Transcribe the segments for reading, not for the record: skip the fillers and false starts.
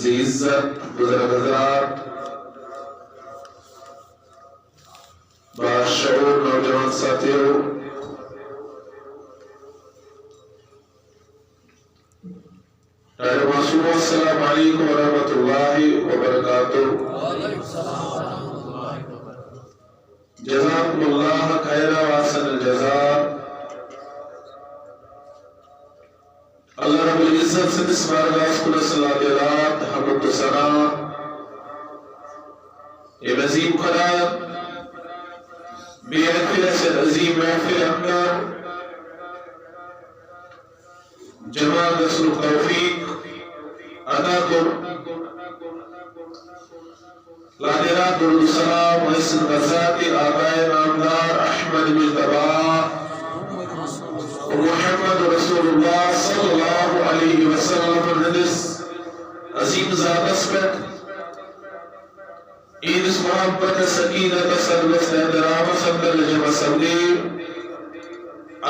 ذی عزت بزرگ حضرات، باشعور نوجوان ساتھیوں، السلام علیکم ورحمۃ اللہ وبرکاتہ۔ جزاکم اللہ خیر واحسن الجزاء۔ اللہ رب العزت سے اس بارگاہ کل صلاۃ الات حمد و ثنا یہ عظیم قرار بے حیثیت سے عظیم محفل اندر جمع نصر توفیق عطا کر، لاجرا درود السلام محسن غزات آبائے نامدار احمد مجتبی محمد رسول اللہ صلی اللہ علیہ وسلم حدیث عظیم ذات اسپت عید محبت سکینت سربس احترام صدر جمع سبدی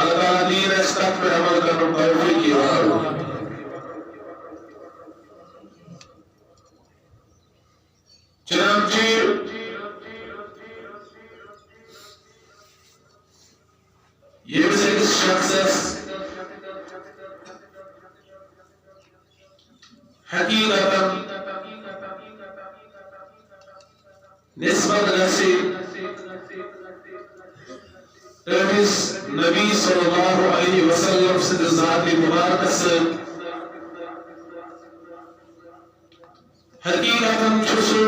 اللہ دین استق پر عمل کرنے توفیق کی وحر۔ چنانچہ یہ بھی ایک شخص حقیقتا نسبت نصیب تمیز نبی صلی اللہ علیہ وسلم سے ذات مبارک سے حقیقتا چھسو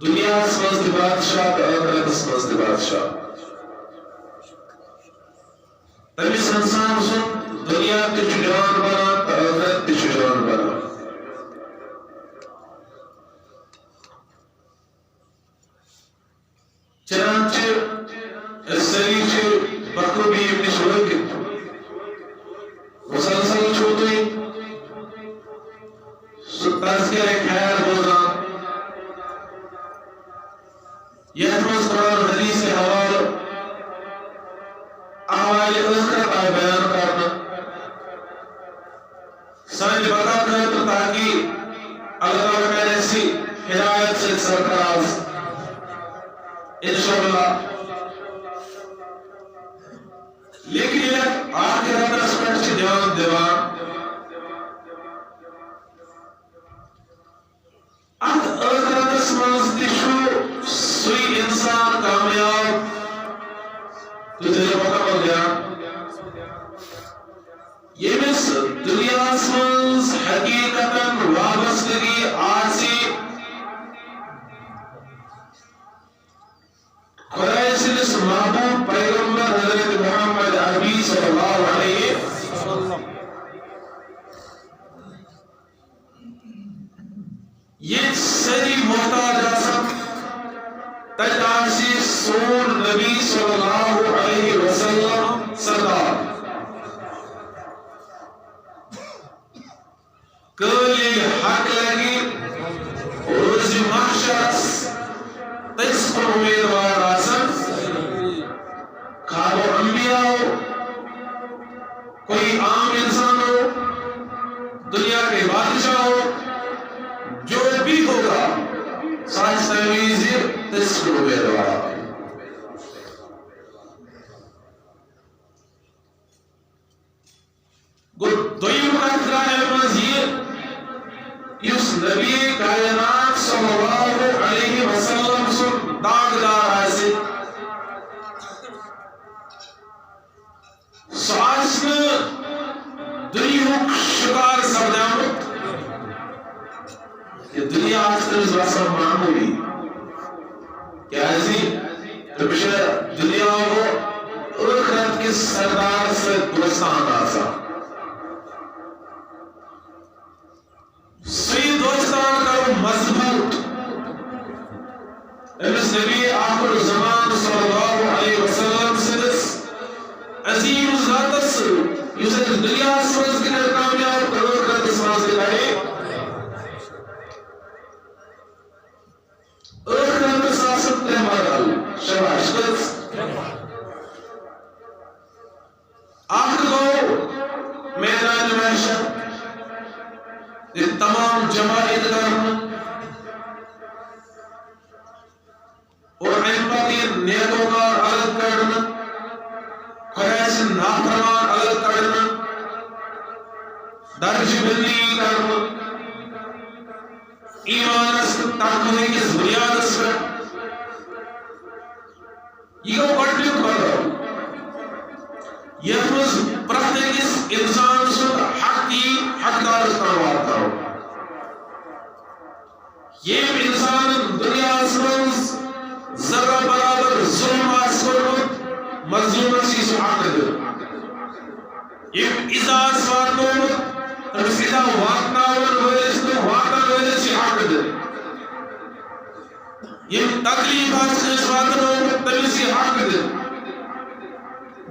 دنیا سمجھ بادشاہ آخرت سمجھ بادشاہ تمیز انسان سن دنیا کے جان بنا آخرت کے جان بنا۔ چنانچہ اس سریچے بخوبی ابن شوکت مسلسل چھوٹی تذکر خیر بوزا یہ روز قرآن حدیث حوال احوال آخرت آئے بیان کرنا سمجھ بتا کرتا تاکہ اللہ تعالیٰ میں ایسی ہدایت سے سرفراز انشاءاللہ۔ لیکن یہ آخرت اسپیکٹ سے جوان دیوان آخرت اسمانس دیشو سوئی انسان کامیاب تو تجھے پتہ پڑ گیا یہ بس دنیا اسمانس حقیقتا وابستگی آسی قرآن سلس محبوب پیغمبر حضرت محمد عربی صلی اللہ علیہ وسلم یہ سری محتاج آسم تجاسی سور نبی صلی اللہ علیہ وسلم سردار کلی حق لگی روز محشرس تجس پر امیدوار آسم کھالو انبیاء ہو کوئی عام انسان ہو دنیا کے بادشاہ ہو جو بھی ہوگا سائنس تمیزی تجس پر امیدوار دویم اطلاع مزید یس نبی کائنات صلی اللہ علیہ وسلم سن داغدار آسی سواسن دنیاک شکار سبدامت کہ دنیا آستر زواسا معمولی کیا ایسی تبشہ دنیا کو اخرت کی سردار سے دوستان آسا سی دوستان کا مضبوط امس نبی آخر زمان صلی اللہ علیہ وسلم سدس عظیم ذات سے یوسف دنیا سمجھ کے کامیاب کرو کر سمجھ کے لائے اخرت ساست تہمارل شباش کس آخر دو میدان محشر تمام جماعت کرنا اور امپتی نیتوں کا الگ کرنا خدا سے نافرمان الگ کرنا درج بندی کرنا ایمان تقوی کی بنیاد پر یہ بڑی کرو یہ پرتیک انسان سن حق کی حقدار استعمال کرو یہ انسان دنیا سمز ذرہ برابر ظلم آسکر مظلوم سی سو حق دے یہ ازاز واتنو تمس ازا واتناون ویلے سی حق دے یہ تکلیف آسکر واتنو تمس سی حق دے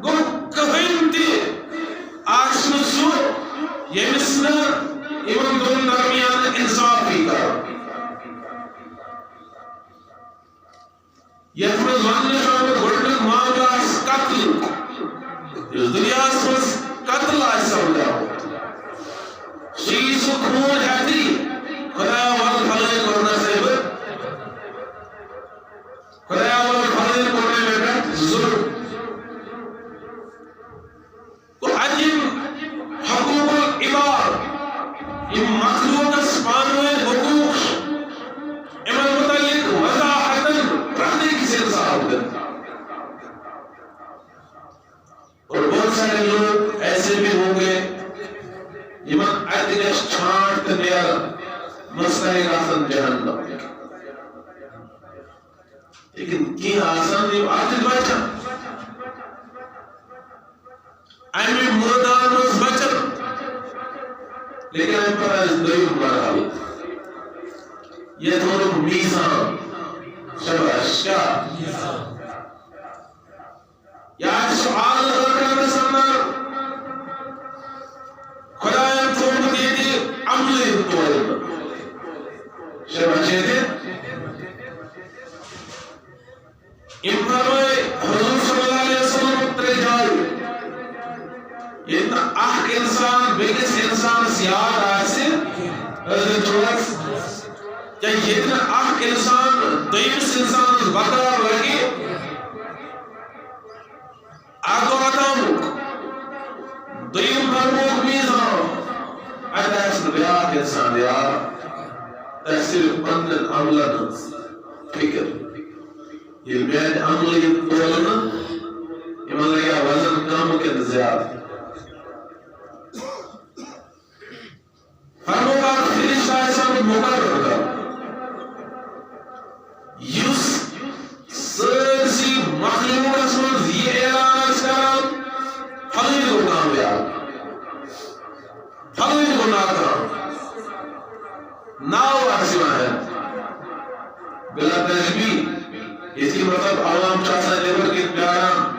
گو کہیں تی آشن سو یہ مسنا ایون دون درمیان انصاف بھی کرو یہ فرض واننے شامل گھڑنک معاملہ قتل اس دنیا سوز قتل آج سمجھا شیز و خون ہے دی خدا والبھلے کرنا سے بر خدا والبھلے کرنے میں بیٹھ ظلم تو عجم حقوق العباد یہ مخلوق اسپانوے حقوق امن متعلق وضاحتاً رکھنے کی سلسلہ دے اور بہت سارے لوگ ایسے بھی ہوں گے امن ادگش چھانٹ دیا مسئلہ آسان جہنم لیکن کی آسان نہیں آخر بچا ایمی مردان اس بچن لیکن ایم پر از دویم مرحل یہ دونوں میزان شباش کیا یا سوال رکھنے سندر خدایان توب دیدی عملی طول شباش دیدی امپروی حضور صلی اللہ علیہ وسلم اترے جائی اتنا اخ انسان بیگس انسان سیاد آسے یا اتنا اخ انسان دویمس انسان بقرار لگی آگو آتاموک دویم فرموک میزان ایتا اس بیاک انسان یار تحصیل پندن عملن فکر یہ بیان عملی طولنا ایمان لگیا وزن کامو کے زیاد فرموکا فرشتہ ایسا مقرر کر یس سرسی مخلوق اسمز یہ اعلان اسکرام حضیر کو کامیاب حضیر کو ناکام ناو احسیوان ہے بلا تجبی اس کی مطلب عوام چاہتا ہے لیبر کی پیاران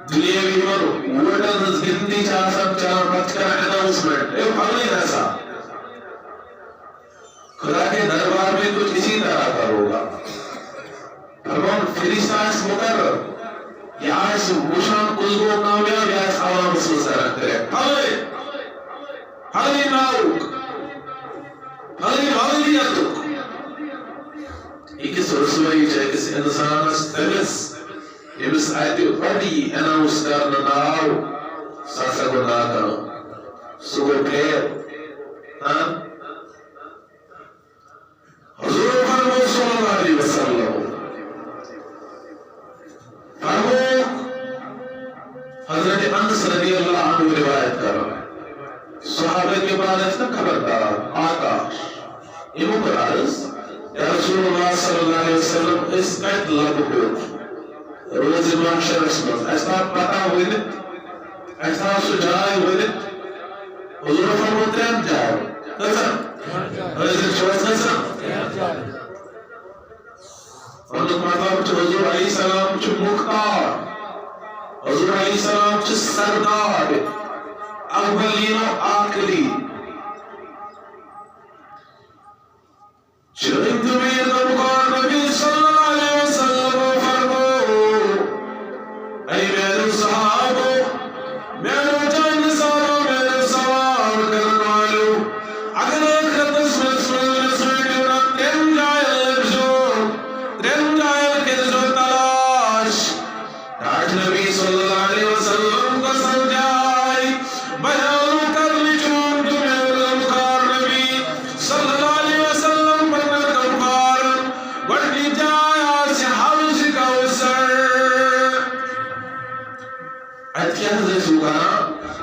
دنیا بھی مر ووٹر زندگی چاہتا چاہتا بچ کر اناؤنسمنٹ ایک حضیر ایسا خدا کے دربار میں کچھ اسی طرح کا ہوگا فرمان فرشتہ اس مقرر یا اس مشان قلبوں کامیاب یا اس عوام سلسہ رکھتے رہے حلی ناؤک حلی حلیتک ایک اس رسوئی چاہے کس انسان اس تمس امس آیتی بڑی اناؤنس کرنا ناؤ ساسا کو نہ کرو سگو پھیر حضور فرمو صلی اللہ علیہ وسلم فرمو حضرت انس رضی اللہ عنہ روایت کر رہا ہے صحابہ کے بعد اس نے خبردار آکاش امو قرارس یا رسول اللہ صلی اللہ علیہ وسلم اس قید لگ ہو روز محشر اسمت ایسا پتا ہوئی نہیں ایسا سجائے ہوئی نہیں حضور فرمو تین جائے نظر حضرت شوز نظر حضرت مطلب حضور علیہ السلام چھ مختار حضور علیہ السلام چھ سردار اولین و آخری شرمت میر نبکار نبی صلی اللہ علیہ وسلم فرمو ای میرے صحابو میرے جن سارو میرے سوار کرن والو اگر ایک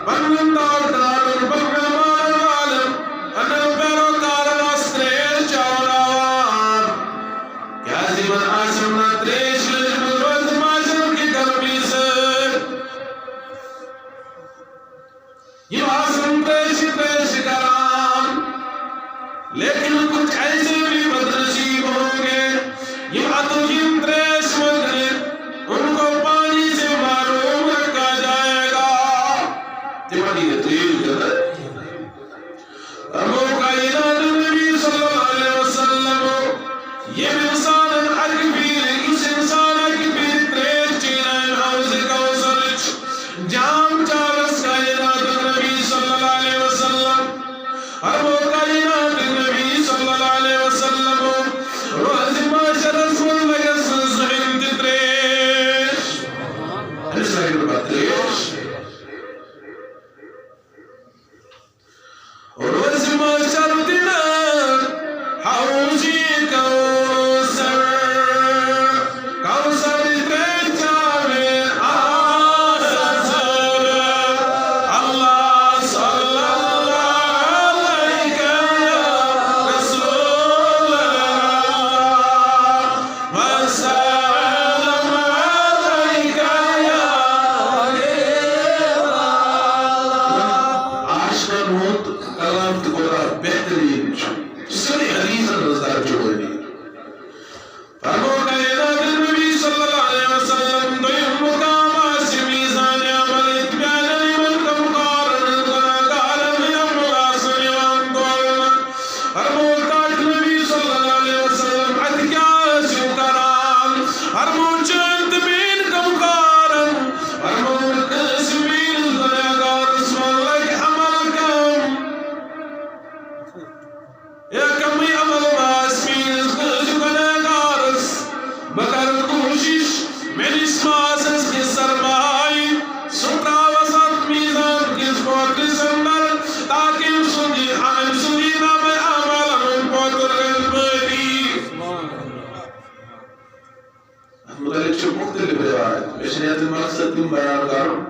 پنن دار بگمان عالم انل پیرو کار استریش چاولار کیا زیون آسم نہ تریش لجمل وقت ماشم کی گرمی سے یہ آسم تریش تریش کرام لیکن کچھ ایسے بھی بدنصیب ہوں گے یہ عطوین تریش مدنے ان کو پانی سے معلوم رکھا جائے گا تیمانی نے تریش کرتا ہے ابو کائنات نبی صلی اللہ علیہ وسلم یہ انسان اکبیر اس انسان اکبیر تریش چینائن حوض کوثر جام چارس کائنات نبی صلی اللہ علیہ وسلم ابو کائنات نبی صلی اللہ علیہ وسلم روز معاشر رسول لگس زہن تریش اس لئے تریش روز معاشر دینا حوضی کوثر کوثر تریش چاوے آسر اللہ صلی اللہ علیہ رسول اللہ وسلم علیہ یا آج کا موت کلام تکورا بہترین سری حدیث نظر جوڑی فرمو کائنات نبی صلی اللہ علیہ وسلم دویم مقام آسی میزان عمل اتبیان ایمن کا مقارن قالم یم الاسن وان دولن فرمو تاک نبی صلی اللہ علیہ وسلم اتکیا سیو کرام فرمو چند بین کا مقارن فرمو قسمین ذریعہ رسم اللہ عمل کم یا کمی عمل واسمین اس گناہگارس مگر کوشش میری اسماسس کی سرمائی سترہ وسط میزان کس پوتر سندر تاکہ سنی نام عمل ہمیں پوتر غلبی مدلک چھو مختلف روایت بشنیت مقصد تم بیان کرو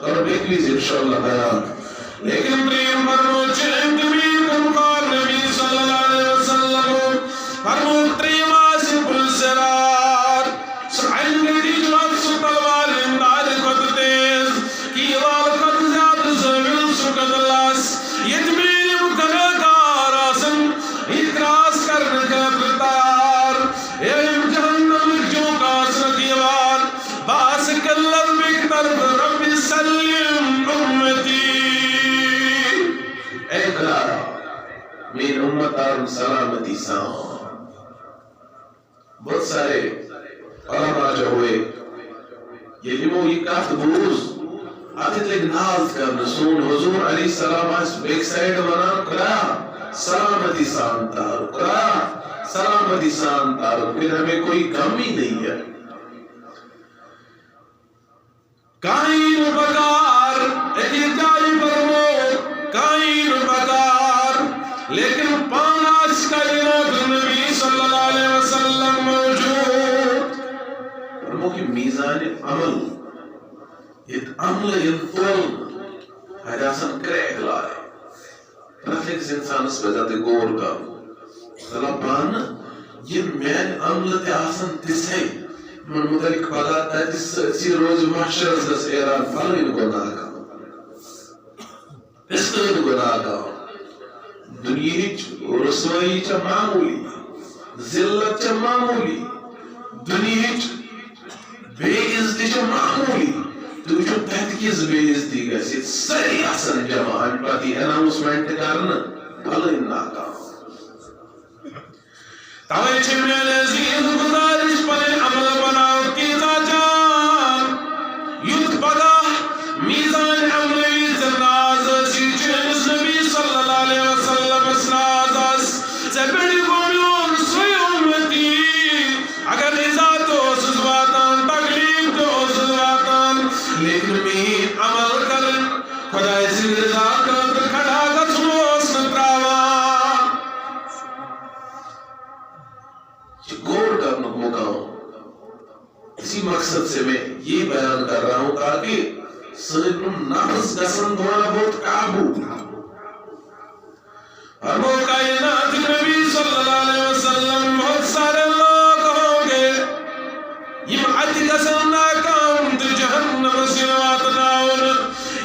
اور بیکلیز انشاءاللہ بیان لیکن پریم فرمو چند میر کمکار نبی صلی اللہ علیہ وسلم فرمو تریم آسف السرار سرعین گیدی جواب سلطلوار امداد قد تیز کیوال قد زیاد زمین سکت اللہ یتمین مکنکار آسن اکراس کرنے کا بتار ایم جہنم جو کاسر دیوار باسک اللہ بک طرف رب سلیم امتی اے کلارا مین امتار سلامتی ساں بہت سارے علماء جو ہوئے یہ لیمو یہ کافت بروز آتے تلک ناز کرنا سون حضور علیہ السلام آس بیک سائیڈ ونان کلا سلامتی سان تارو کلا سلامتی سان تارو پھر ہمیں کوئی کمی نہیں ہے کائن بکار ایک جائی فرمو کائن بکار لیکن پاناس کائنات نبی صلی اللہ علیہ وسلم موجود فرمو کی میزان عمل یہ عمل انطول حجاسن کریک لائے پرفیکس انسان اس پہ جاتے گور کا طلبان یہ مین عمل تے آسن تس ہے من متعلق پاگات ہے سی روز محشر سے سیران فلوین گناہ کا پستن گناہ کا دنیا رسوائی چا معمولی ذلت چا معمولی دنیا بے عزتی چا معمولی تو جو تحت کیز بے عزتی گا سی سری احسن جماعت پاتی اناؤسمنٹ کرنا فلوین ناکام تاوی چھمنے لذیذ گزارش پر عمل بناو کیتا جان یوت پگا میزان عملی زناز سی چنس نبی صلی اللہ علیہ وسلم اسناز سے بڑی قومیون سوی امتی اگر ازاد ہو سزواتان تکلیف ہو سزواتان لیکن مین عمل کرن خدا اسی رضا کر کھڑا گسموس نتراوان غور کرنے کو مقام اسی مقصد سے میں یہ بیان کر رہا ہوں تاکہ سنن نفس گژھن تھوڑا بہت قابو ہمو کائنات نبی صلی اللہ علیہ وسلم بہت سارے لوگ ہوں گے یم ات گژھن ناکام تو جہنم سے واتناون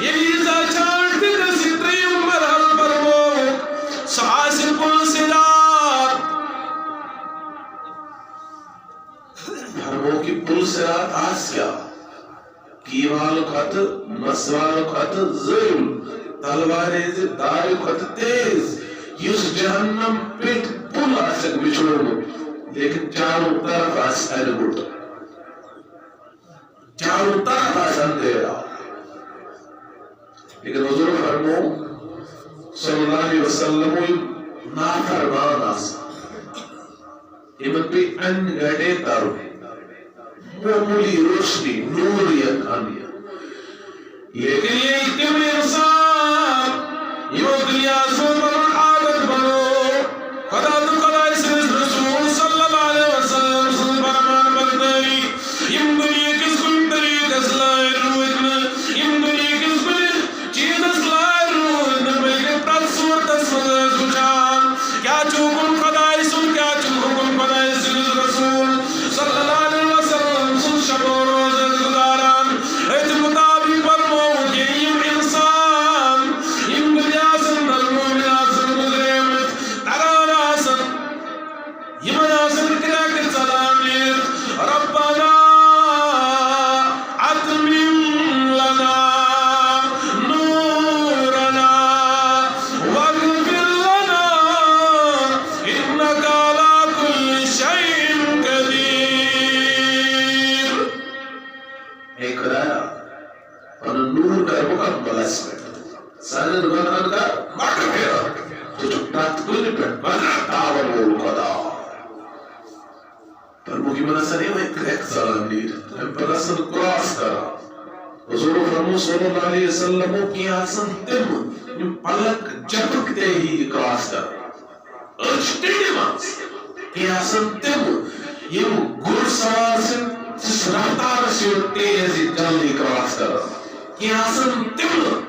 ییزا چھانٹ گژھِ ترٛیٚیِم مرحلہٕ برموک سُہ آسہِ پُل صراط فرمو کہ پُل صراط آسہِ کیٛاہ کی والو کھۄتہٕ مس والو کھۄتہٕ زٔرۍ تلوارِ ہٕنٛزِ دارِ کھۄتہٕ تیز یُس جہنم پیٚٹھ پُل آسٮ۪کھ بِچھومُت لیکن چاروں طرف آسہِ اَرِ گوٚٹ چاروں طرف آسہِ اندھیرا لیکن حضور فرمو صلی اللہ علیہ وسلم نافرمان آسان یمن پہ ان گڑے تارو معمولی روشنی نوریت آنیا لیکن یہ تم انسان یہ دنیا سے بڑھ عادت بنو خدا تو خدا اس رسول صلی اللہ علیہ وسلم سے فرمان برداری یم دنیا کس کن طریق اسلائے روحن یم دنیا کس کن چیز اسلائے روحن بلکہ پرد صورت اسمد سوچان کیا چوکن خدا اسن کیا چوکن خدا اسن رسول صلی اللہ علیہ وسلم سن شب و روز گزاران ایت مطابق فرمو کہ یم انسان یم دنیا سن المومن آسن مزرمت تران آسن یمن آسن کریک سلام لیت ربنا اتمم لنا نورنا واغفر لنا انك على كل شيء قدير اے خدایا اور نور کا مکمل اسمت سارے گناہوں کا مغفرت تو پرت کل پر بدرتا و خدا پر مجھے مناسب نہیں میں کریک سلام لیت ہم پر اصل کراس کرا حضور فرمو صلی اللہ علیہ وسلم کی آسن تم یم پلک جپکتے ہی کراس کر اچھتے نماز کی آسن تم یم گر سوار سے جس رفتار سے تیزی جلدی کراس کر کی آسن تم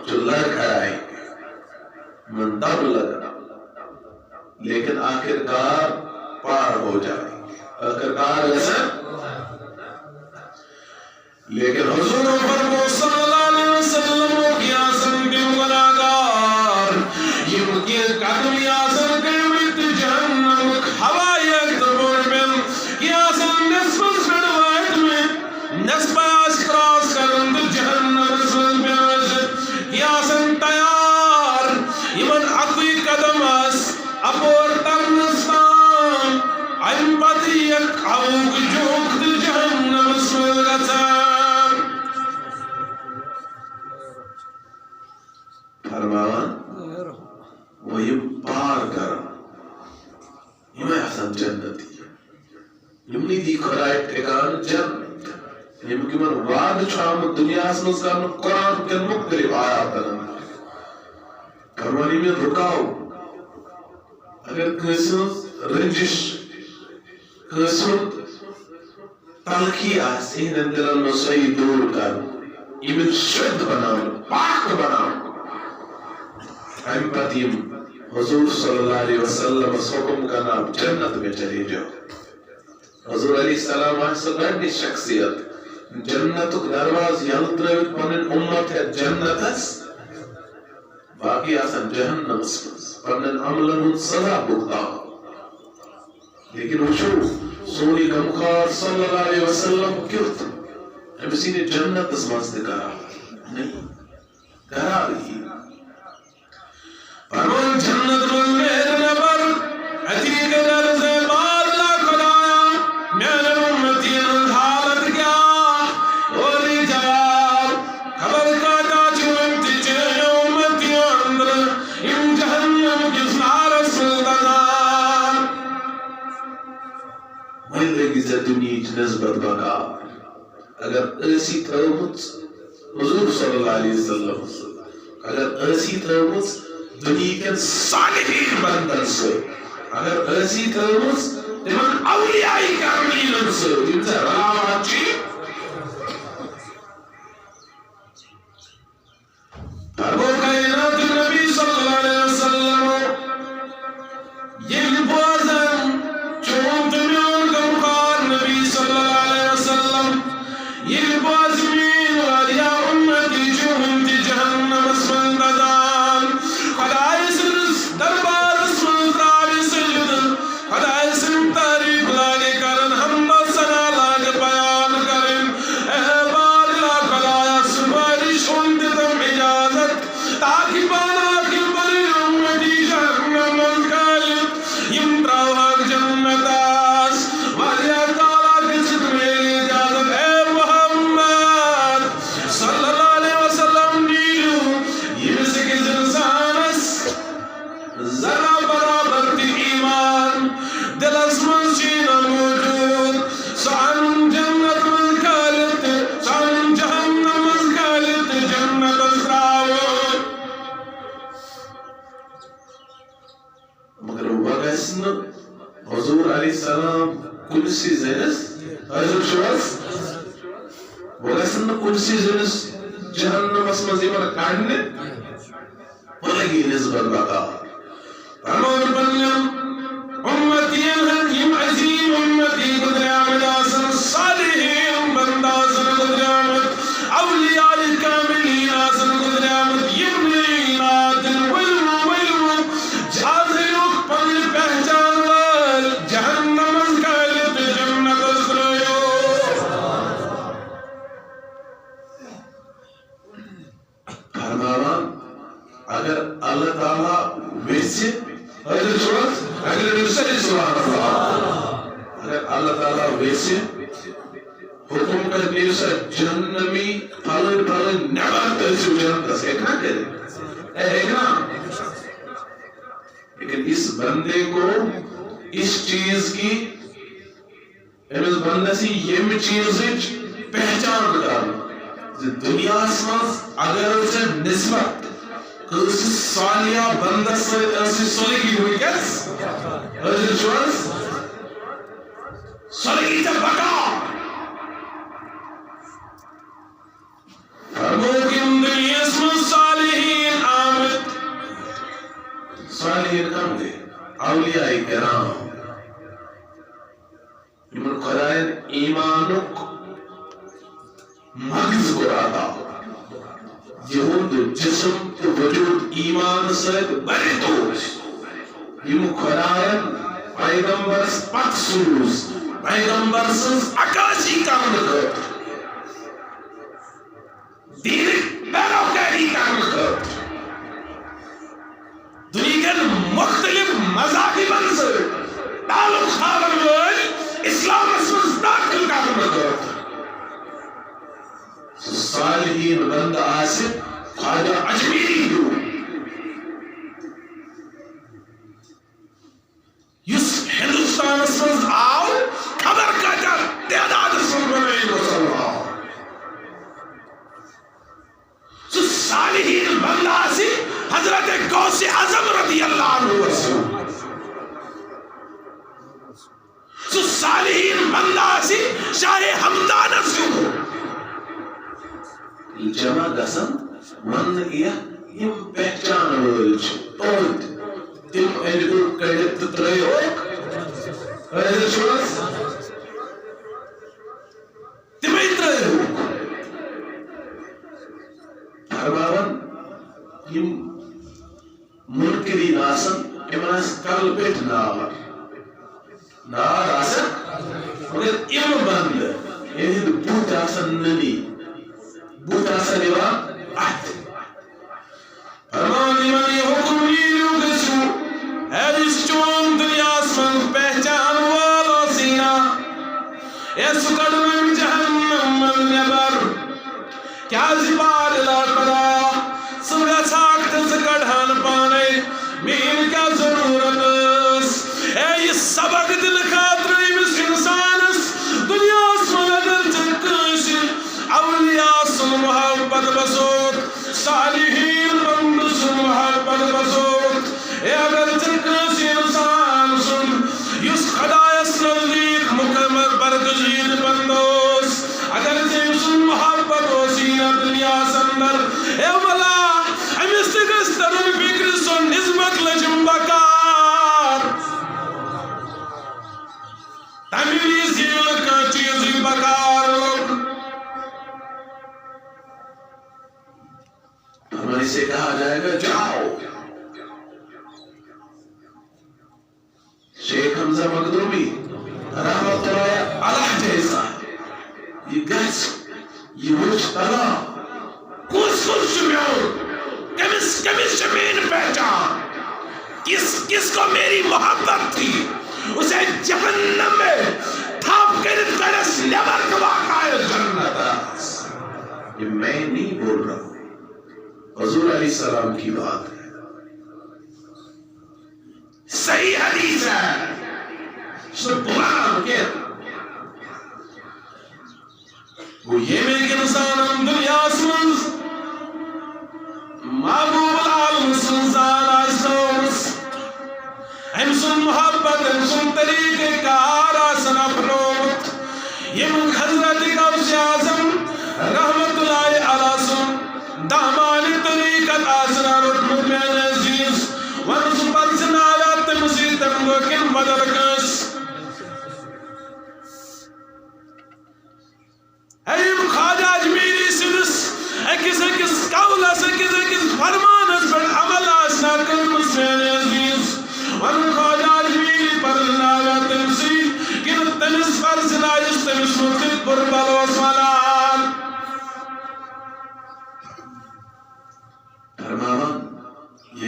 جو لڑ کھڑائیں من دب لگا لیکن آخرکار پار ہو جائے آخرکار ایسا لیکن حضور فرمو صلی اللہ علیہ وسلم کی آسن کے گناہگار یم کی قدم آسن کے ویت جہنم ہوائی اکتبور میں کی آسن نسبت سڑوائت میں نسبت آس کراس کرند جہنم رسول بیوز کی آسن تیار یمن اقوی قدم آس اپور ترنستان ایم پتی یک آوک جوک جہنم رسول گتان فرمان وہ یہ پار کر یہ احسن جنتی یمنی دی خدای ٹھکان جنت یم کی من وعد چھام دنیا اسمز کا قرآن کے مختلف آیاتن فرمانی میں رکاو اگر کسن رنجش کسن تلخی آسی نندرن میں صحیح دور کر ایمن شد بناو پاک بناو ہم پتیم حضور صلی اللہ علیہ وسلم حکم کا نام جنت میں چلے جاؤ حضور علیہ السلام آئیسا گھنی شخصیت جنت درواز یلترویت پنن امت ہے جنت اس باقی آسان جہنم اسمز پنن عملن سزا بکتا لیکن وچھو سونی گمخار صلی اللہ علیہ وسلم کیرت ہم اسی نے جنت اسمز دکھا نہیں کرا رہی فرمان جنت من مہر نبر عتیق درز بار لا خدایا میرے امتین حالت کیا اولی جواب خبر کا جاچو امتچے امتی اندر ام جہنم کس نار سلطان میں لگی سے دنیا نسبت بکا اگر ایسی ترمت حضور صلی اللہ علیہ وسلم اگر ایسی ترمت دنیا کے صالحین بندن سے اگر ایسی ترمز تمن اولیائی کاملین سے جن سے راوات چی السلام کُنسی زٔنِس حٲضِر چھُو حظ وۄنۍ گژھن نہٕ کُنسی زٔنِس جہنمس منٛز یِوان کڑنہِ وۄنۍ لگی نسبت بقا فرموُن پننٮ۪ن اُمتین ہٕنٛدۍ یِم عظیٖم اُمتی گُزریمٕتۍ آسن صالحیٖن بنٛدٕ آسن گُزریمٕتۍ اولیاء کاملین آسن گُزریمٕتۍ یِم نعتن ؤلِو جازٕیُک پنٕنۍ پہچان وٲلۍ جہنمس گالہِ تہٕ جنتس ترٲیِو فرماوان اگر اللہ تعالیٰ ویژھِ حٲضِر چھُو حظ اگر اللہ تعالیٰ ویژھِ حکم کر دِیو سا جہنمی پھلٕنۍ پھلٕنۍ نٮ۪بر تٔرسِو جنتس ہیٚکہِ نا کٔرِتھ ہیٚکہِ نا لیکن اس بندے کو اس چیز کی أمِس بندس ییٚمہِ چیٖزٕچ پہچان کرنہٕ دُنیاہس منٛز اگر ژےٚ نسبت کٲنٛسہِ صالحہ بندس سۭتۍ ٲسٕے سۄ لگی وٕنکٮ۪س حٲضِر چھُو حظ سۄ لگی ژےٚ بقا فرمووُکھ یِم دُنیاہس منٛز صالحیٖن آمٕتۍ صالحیٖن کم گٔے اولیاء کرام یِمن خۄدایَن ایٖمانُک مغز کوٚر عطا یہود جسم تو وجود ایمان سۭتۍ بٔرِتھ اوس یِم خۄدایَن پیغمبرس پتہٕ سوٗز پیغمبر سٕنٛز عکٲسی کرنہٕ خٲطرٕ دیٖنٕچ پیروکٲری کرنہٕ خٲطرٕ دُنہیٖکٮ۪ن مختلف مذاہبن سۭتۍ تعلق تھاون وٲلۍ اسلامس منٛز دٲخل کرنہٕ خٲطرٕ صالحین بندہ آسہِ خواجہ اجمیری ہیوٗ یُس ہندوستانس منٛز آو خبر کۭتیاہ تعدادس منٛز بنٲیِتھ مُسلمان سُہ صالحین بندہ آسہِ حضرت غوث اعظم رضی اللہ عنہ سُہ صالحین بندہ آسہِ شاہ ہمدانس ہیوٗ جمع گژھن وننہٕ یِم پہچان وٲلۍ چھِ توتہِ تِم أنٛدۍ کٔڑِتھ تہٕ ترٛٲیِکھ حٲضِر چھِو حظ تِمے ترٛٲیِکھ فرماوان یِم مُنکرین آسن یِمن آسہِ کلہٕ پٮ۪ٹھ نار آسن مگر یِم بنٛدٕ یِہٕنٛدۍ بُتھ آسن نٔنی بُتھ آسن یِوان اَتھِ فرمان یِمن یہِ حُکم نیٖرِو گٔژھِو ہے یُس چون دُنیاہس منٛز پہچان وول اوسٕے نا ہے سُہ کڑوٕنۍ جہنم منٛز نٮ۪بر کیٛازِ بارِلا خۄدا ژٕ گژھکھ تہٕ ژٕ کڑہن پانے میٛٲنۍ کیٛاہ ضروٗرت ٲس ہے یہِ سبق دِنہٕ خٲطرٕ أمِس اِنسانس دُنیاہس منٛز اگر ژےٚ کٲنٛسہِ اولیاء سُنٛد محبت بسوت صالحین بندٕ سُنٛد محبت بسوت اے اگر ژےٚ کٲنٛسہِ اِنسان سُنٛد یُس خۄدایس نزدیٖک مُکمل برگزیٖد بنٛدٕ اوس اگر ژےٚ أمۍ سُنٛد محبت اوسٕے نا دُنیاہس انٛدر اے ولا أمِس تہِ گژھِ ترُن فِکرِ سۄ نسبت لٔجِم بکار تمہِ وِزِ ییٚلہِ نہٕ کانٛہہ چیٖزٕے بکار لوٚگ ہمیں سے کہا جائے گا جاؤ شیخ حمزہ مخدومی رحمت اللہ علیہ جیسا یہ گھس یہ وچ تلا کس میون کمس میری پہچان کس کو میری محبت تھی اسے جہنم میں تھاپ کرت کرس نیبر کوا کائر جنت یہ میں نہیں بول رہا ہوں حضور علیہ السلام کی بات ہے صحیح حدیث ہے سبحان کے وہ یہ میں کہ انسان دنیا سنز محبوب العالم سنزان آسنس ہم سن محبت ہم سن طریقہ کار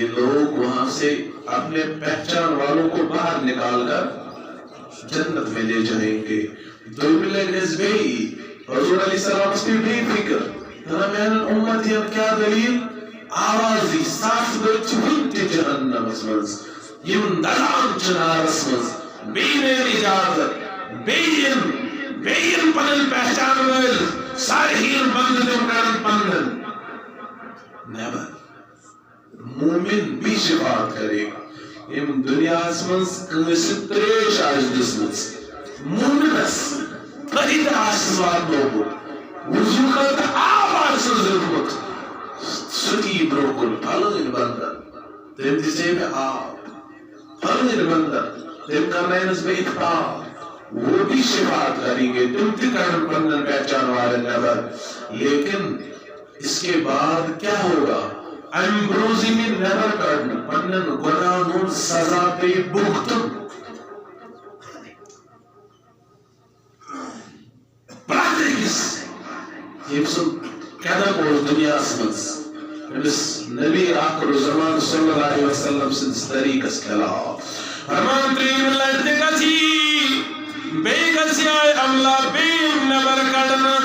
یہ لوگ وہاں سے اپنے پہچان والوں کو باہر نکال کر جنت میں لے جائیں گے. حضور علیہ السلام اس پہ بھی فکر میان امت یہ کیا دلیل آوازی صاف گرچ ونت جہنم اسمز یم دلان چنار اسمز بین اجازت بین پنن پہچان ول سارہین بند دم کرن پنن نیبر مومن بھی شفاعت کرے گا. یم دنیا اسمز کنس تریش آج دسمز مومنس تہید آسمان لوگو وضو کرتا آب آسن ضرورت سکی بروکل پھلن بندن تم دسے میں آب پھلن بندن تم کرنائنس میں اتفاق وہ بھی شفاعت کریں گے تم تی کرن بندن پہچان والے نبر. لیکن اس کے بعد کیا ہوگا امبروزی میں نبر کرنا پنن گناہوں سزا پہ بھگتن کہنا کو دنیا اسمز نبی آخر زمان صلی اللہ علیہ وسلم سنس طریق اس خلاف فرمان ترین لڑتے کسی بے کسی آئے عملہ بیم نبر کڑنا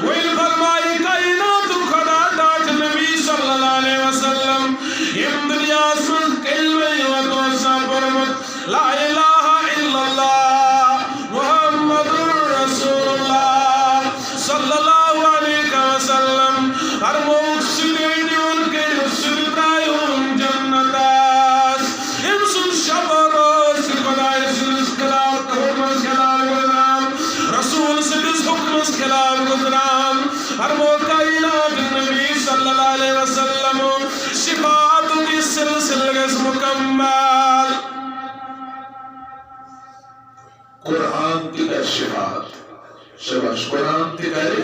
ویل فرمائی کائنات خدا داٹ نبی صلی اللہ علیہ وسلم یم دنیا اسمز کلمہ و توسا پرمت لا الہ الا اللہ محمد رسول اللہ صلی اللہ علیہ وسلم ہر موقع دیون کے سرطائیون جنتاس امسن شب روز خدای سنس خلاف حکمس خلاف گزرام رسول سنس حکمس خلاف گزرام ہر موقع نبی صلی اللہ علیہ وسلم شفاعت کی سلسلگس مکمل. قرآن کی شفاعت شباش قرآن تی کرے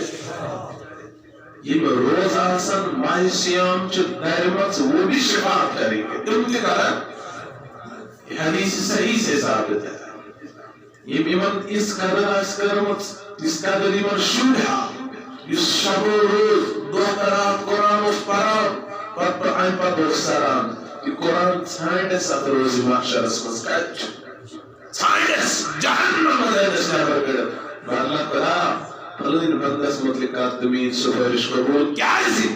یہ روز آسن ماہ سیام چھ دائرمت وہ بھی شفاعت کریں گے تم تی کرا یہ حدیث صحیح سے ثابت ہے. یہ ایمان اس قدر اس کرمت اس قدر ایمان شبہ اس شب و روز دو طرح قرآن اس پرام پر آئین پر دوستران یہ قرآن سائنٹس ات روزی محشر اس مسکج سائنٹس جہنم مدینس نبر کرد اللہ قرآن فلین بندس مطلقات تمین سفرش قبول کیا ایسی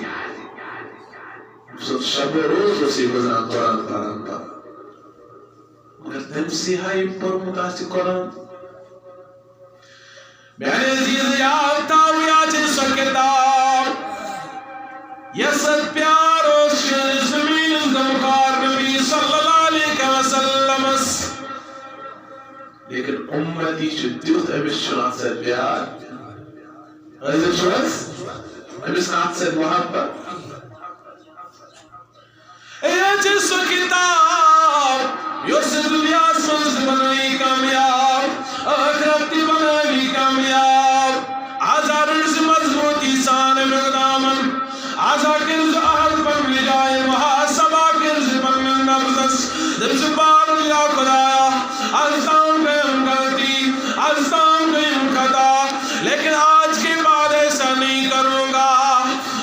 شب و روز اسی گزران قرآن پاران پا مگر تمسیحائی پر متاثر قرآن میانے عزیز یاد تاویا جنسا کتاب یسد پیار و شر زمین دمخار نبی صلی اللہ علیہ وسلم. لیکن امتی شدیت امس چنات سے پیار غزل شوز امس نات سے محبت اے جس کتاب یوس دنیا سنز بنائی کامیاب آخرت کی بنائی کامیاب آزار رز مضبوطی سان مقدامن آزار کرز آہد پر مجائے محاسبہ کرز پر من نفذس دل زبان یا خدایا آزان قیم غلطی آزان قیم خطا لیکن آج کے بعد ایسا نہیں کروں گا.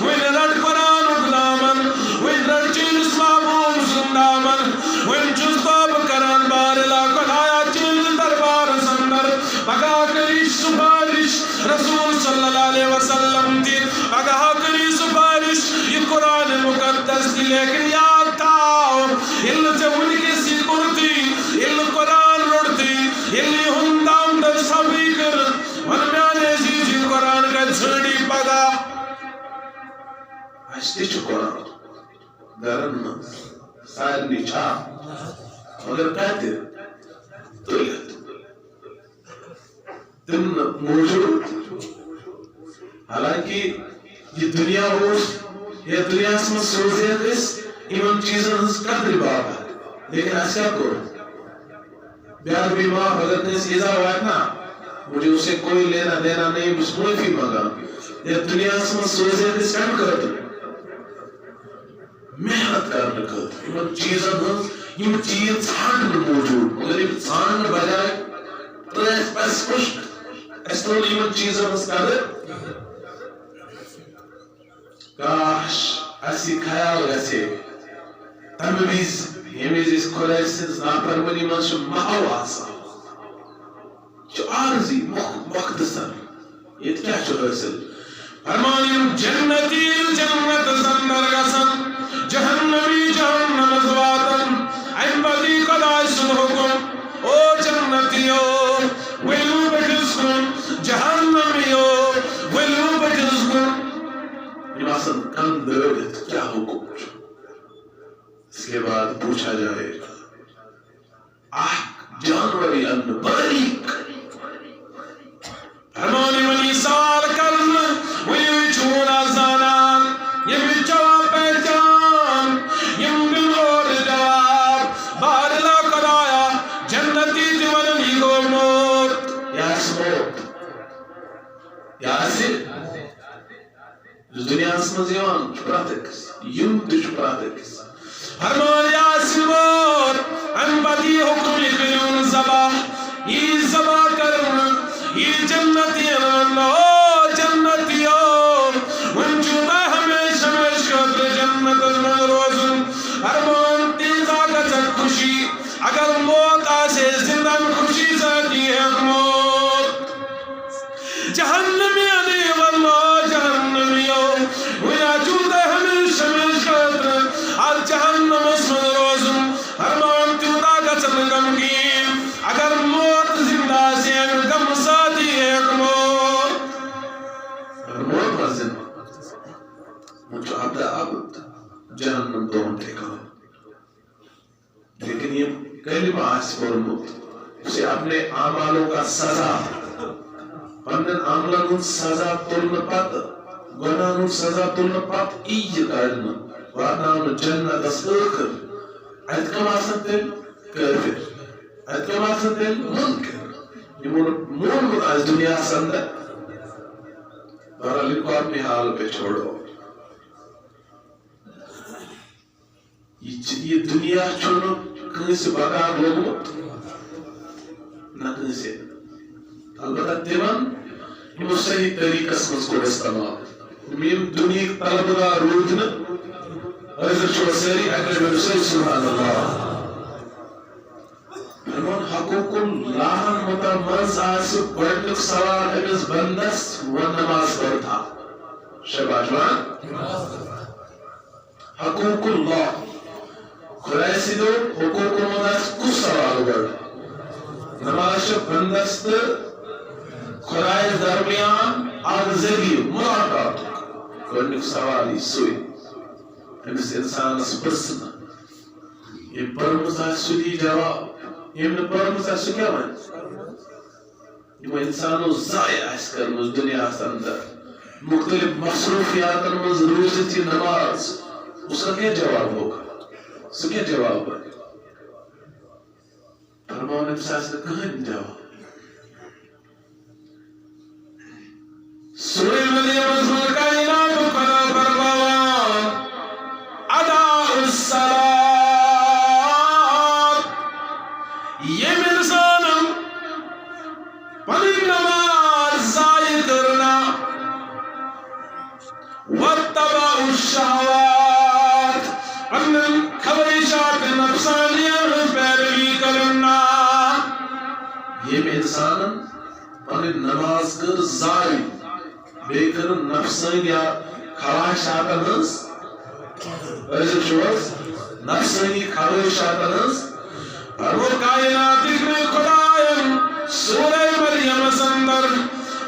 وین رٹ قرآن اقدامن وین رٹ چیز محبوب زندامن وین جز باب کران بارلا خدایا چیز دربار سندر بگا کری سفارش رسول صلی اللہ علیہ وسلم تھی بگا کری سفارش یہ قرآن مقدس تھی. لیکن یاد تھاو اللہ سے ان کی سی کرتی اللہ قرآن رڑتی اللہ ہندام در سبھی کر ونمیان عزیزی قرآن کا جھڑی پگا اشتی چھو قرآن درن سائر نیچا مگر کہتے دولت تم موجود حالانکہ یہ دنیا ہوش یہ دنیا اسم سوزیت اس ایمان چیزیں قدر باب ہے لیکن ایسا کو بیار بیمار اگر کسی ایزا ہوا ہے نا مجھے اسے کوئی لینا دینا نہیں مجھ کوئی فی مگا یہ دنیا اسم سوزیت اس کم کر دو محنت کرنے کر دو ایمان چیزیں یہ چیز ژھانڈ موجود مگر یہ ژھانڈ بجائے تو اس خوش اس تو ایمان چیزیں اس قدر کاش ایسی خیال ایسے تمویز یمیز خدای سنز نافرمانی من شو محو آسان جو عارضی مختصر یہ کیا چھو حاصل فرمانیم جنتی جنت زندر گسن جہنمی جہنم زواتن عمبتی قدائی سنحکم او جنتیو ویلو بجزکن جہنمیو ویلو بجزکن یہ آسان کن دردت کیا حکم چھو اس کے بعد پوچھا جائے جانوری ان باریک فرمانی منی سال کرن وی چونا زانان یہ جواب پہچان یم دل اور جواب بارلا کرایا جنتی دیوان ہی گو موت یاس موت یاسی جس دنیا اسم زیوان چپراتکس یم دی چپراتکس فرمان یاس موت انبتی حکم کنون زبا یہ زبا کرن یہ جنتی انو جنتیو ونچونا ہمیشہ مشکت جنت میں روزن فرمان تیزا کچھ خوشی اگر موت آسے زندن خوشی ساتی ہے موت جہنمی انی واللہ جہنمیو ونا چوتا ہمیشہ مشکت آج جہنم اس میں روزن فرمان تیزا کچھ غمگین اگر موت زندہ سے غم ساتی ہے موت موت کا زندہ مجھے عبد جہنم دون ٹھیکا لیکن یہ کلمہ آس فرمود اسے اپنے اعمالوں کا سزا پنن عملن سزا تلن پت گناہن سزا تلن پت ایج کرن واتناون جنت اس آخر ات کم آسن تیل کافر ات کم آسن تیل منکر یہ مول آج دنیا سندر بہرحال کو اپنی حال پہ چھوڑو یہ دنیا چھوڑو کہیں سے بقا لوگوت نہ کہیں سے البتہ تیمان یہ صحیح طریقہ سمجھ کو استعمال میم دنیا طلب دا رودن عزت شو سری اکرم رسول سبحان اللہ فرمان حقوق اللہ متمرز آسو گوڑنک سوال امز بندس و نماز پڑھتا شباجوان حقوق اللہ خدای سیدو حقوق مدرس کس سوال گوڑ نماز بندست خدای درمیان آگزگی ملاقات گوڑنک سوالی سوئی امس انسان اس پرسنا یہ پرمز آسولی جواب یہ من پرمز آسو کیا مائن یہ انسانو ضائع آس کرمز دنیا اندر مختلف مصروفیات مز روزتی نماز اس کا کیا جواب ہوگا اس کا کیا جواب ہے فرمان امساس نے کہاں جواب سورہ مریم رسول کائنات قرآن فرمان اداء الصلاة یہ انسان پنی نماز ضائع کرنا واتباع الشہوات انن خواہشات نفسانیہ پیروی کرنا یہ انسان پنی نماز کر ضائع بے کر نفسانیہ خواہشات ہنس ایسے شوز نفسانی خواہشات ہنس اور وہ کائنات میں خدایم سورہ مریم سندر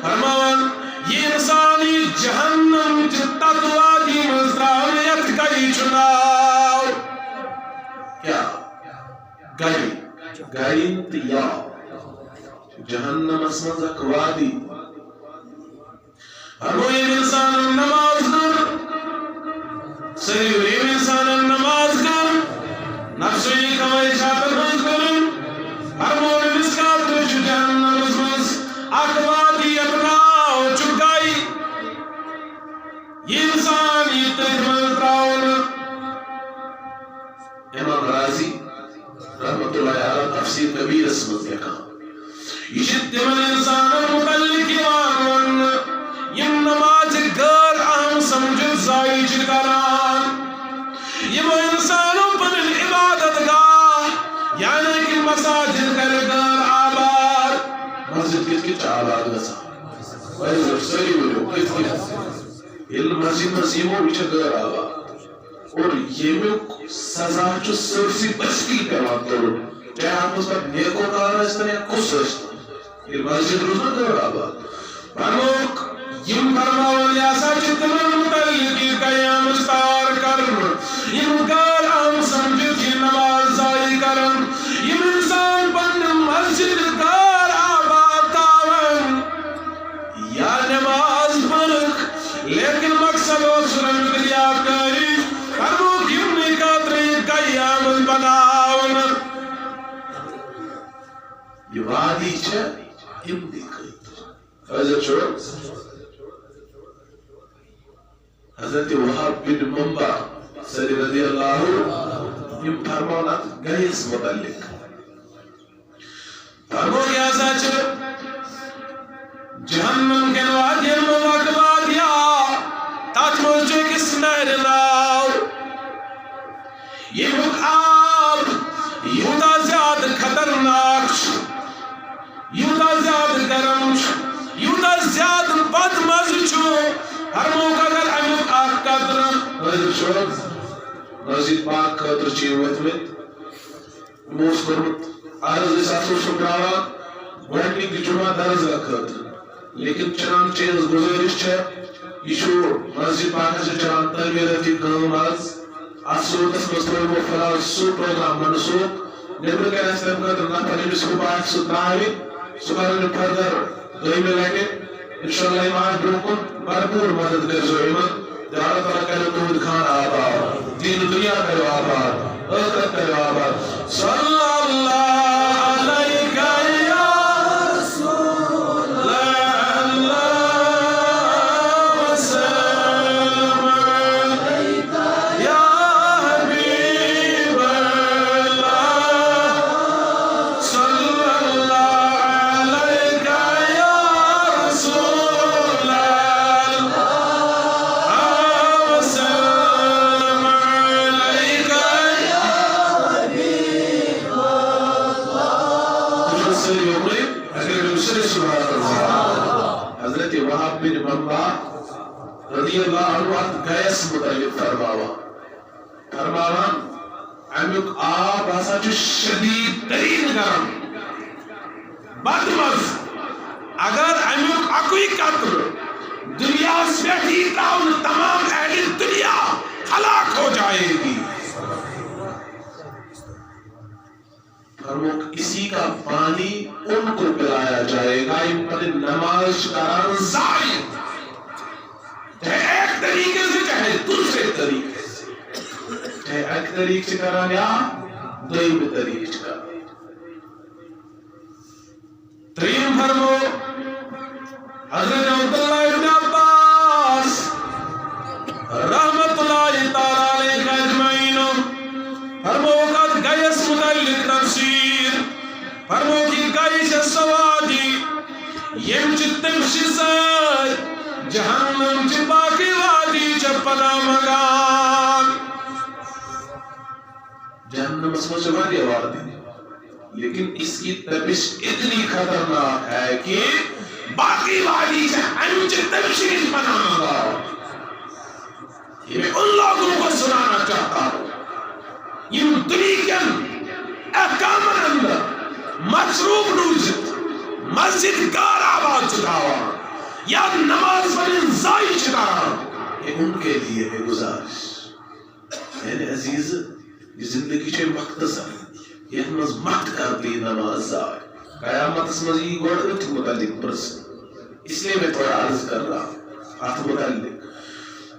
فرمان یہ انسانی جہنم تقوی کی مزداریت کئی چناؤ کیا گئی انتیا جہنم اسمز اقوادی اور وہ یہ انسان نماز کر صحیح یہ انسان نماز کر نفسی خواہشات روز کرن اور وہ مسکات روش جہنم اسمز اقوادی اپناؤ چکائی یہ انسان یہ تجمل راؤن امام رازی رحمت اللہ علیہ تفسیر کبیر اسمز دیکھا یشتمن انسان متعلق وانون یہ نماز غیر اہم سمجھ زائج کران یہ وہ انسانوں پر مساجد کرگار آباد مسجد کت آباد گسا سری ورو کت مسجد مسیمو وچ غیر آباد اور یمیک سزا چھ سرسی بچتی پیوان کرو چاہے آپ اس پر نیکو کار استن یا کس استن یہ مسجد روزن غیر آباد فرموک یم فرماون یا ساچت من متعلقی قیام استار کرن یم گال عام سمجھت یہ نماز زائی کرن یم انسان بن مسجد گار آباد تاون یا نماز پڑھ لیکن مقصد و سرن دنیا کری فرموک یم نکاتری قیام بناون یہ وادی چھے یم نکاتری حضرت چھوڑ حضرت وہاب بن منبع صلی رضی اللہ یہ فرمانات گئیس متعلق فرمو گیا سچ جہنم کے وادین مواقبات یا تاتموز جو کس نہر لاؤ یہ مقاب یوتا زیاد خطرناک یوتا زیاد گرم یوتا زیاد بدمز چھو ہر موقع اگر امیوک آخ قدر حضرت شعب مسجد پاک قدر چیوت میں موس کرمت عرض اساسو شکراوان گوھنی کی جمعہ درز رکھت لیکن چنان چیز گزارش چھے یشو مسجد پاک سے چنان تربیتی کام آز آسود اس مستوی مفرال سو پروگرام منسوک نبر کے رسلم قدر نفر بسکو پاک ستناوی سبحانہ پردر دوئی میں لگے انشاءاللہ ایمان بروکن بھرپور مدد کر جو ایمان جہاں تعالیٰ کہنے توحید خان آباد دین دنیا کرو آباد آخرت کرو آباد صلی اللہ علیہ یا رسول اللہ وسلم علیہ یا حبیب اللہ صلی اللہ علیہ یا رسول اللہ وسلم علیہ یا حبیب اللہ حضرت وہاب بن منبع رضی اللہ عنہ گیس متعلق فرماوان امیوک آب آسا چو شدید ترین گرم بدمز اگر امیوک اکوئی قطر دنیا سویٹی تاؤن تمام اہل دنیا ہلاک ہو جائے گی فرموک اسی کا پانی ان کو پلایا جائے گا ان پر نماز کران زائد چاہے ایک طریقے سے چاہے دوسرے طریقے سے چاہے ایک طریقے سے کران یا دوئیم طریقے سے کران ترین فرمو حضرت عبداللہ ابن عباس رحمت اللہ تعالیٰ علیہ اجمعین فرمو قد گیس متعلق تفسیر فرمو کی گیس سوادی یم چتم شزای جہنم چی باقی وادی چپنا مگان جہنم اس میں چبانی وادی لیکن اس کی تبش اتنی خطرناک ہے کہ باقی وادی سے ہم چتم شریف بنا مگا یہ میں ان لوگوں کو سنانا چاہتا ہوں یہ دنیکن احکامن اندر مصروف روزت مسجد گار آباد چکاوا یا نماز پڑھن زائی چکاوا یہ ان کے لیے ہے گزارش یعنی عزیز یہ زندگی چھے مختصر یہ ہمز مخت کر دی نماز زائی قیامت اس مزید گوڑت متعلق پرس اس لیے میں تھوڑا عرض کر رہا ہوں آت متعلق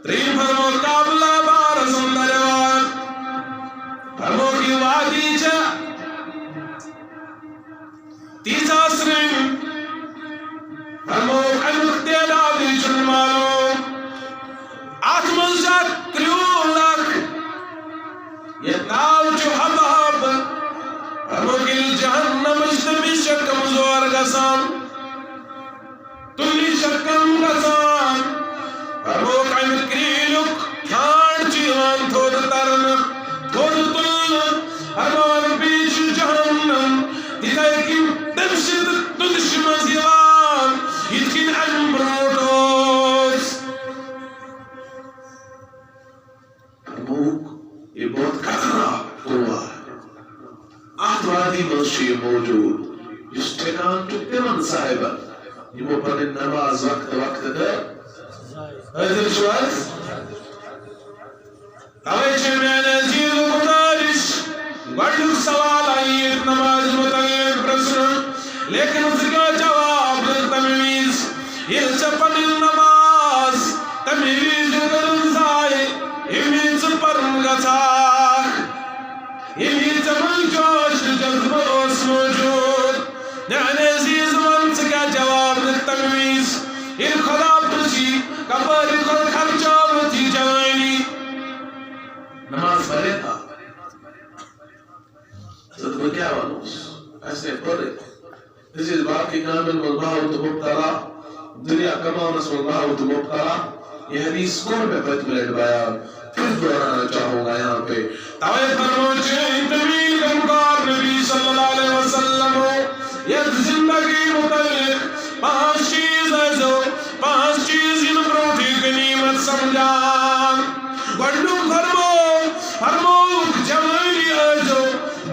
ترین فرمو قابلہ بار سندر واد فرمو کی وادی چھا تیسا سرین فرمو قیمت دیلا دی چن مالو آتمن جا کریون لک یہ ناو چو حب حب فرمو کی جہنم اجتمی شکم زور گسان تلی شکم گسان فرمو قیمت کریلک کھان چیوان تھود ترن تھود تلن فرمو بیچ جہنم وادی منشی موجود جس ٹھکان چو تمن صاحبہ یمو پنن نماز وقت حاضر شواز اوے چھے میں عزیز و گزارش گوڑلوک سوال آئی نماز متعلق پرسن لیکن اس کا جواب تمیز یہ چپن نماز تمیز گرزائے امیز پرم گساک امیز من جوش جذب اس موجود یعنی عزیز من سے کیا جواب تمیز یہ خدا پرسی کبر خود خرچاوتی جوانی نماز پڑھے تھا تو کیا ونوس ایسے پڑھے اس بات کی کامل ملباہوت مبتلا دنیا کمانس ملباہوت مبتلا یہ حدیث کون میں 5 منٹ بیان پھر دہرانا چاہوں گا یہاں پہ توے فرموچے طویل انکار نبی صلی اللہ علیہ وسلم یہ زندگی متعلق 5 چیز ہے جو 5 چیز ان پروٹی غنیمت سمجھان گوڑلو فرمو جمعی ہے جو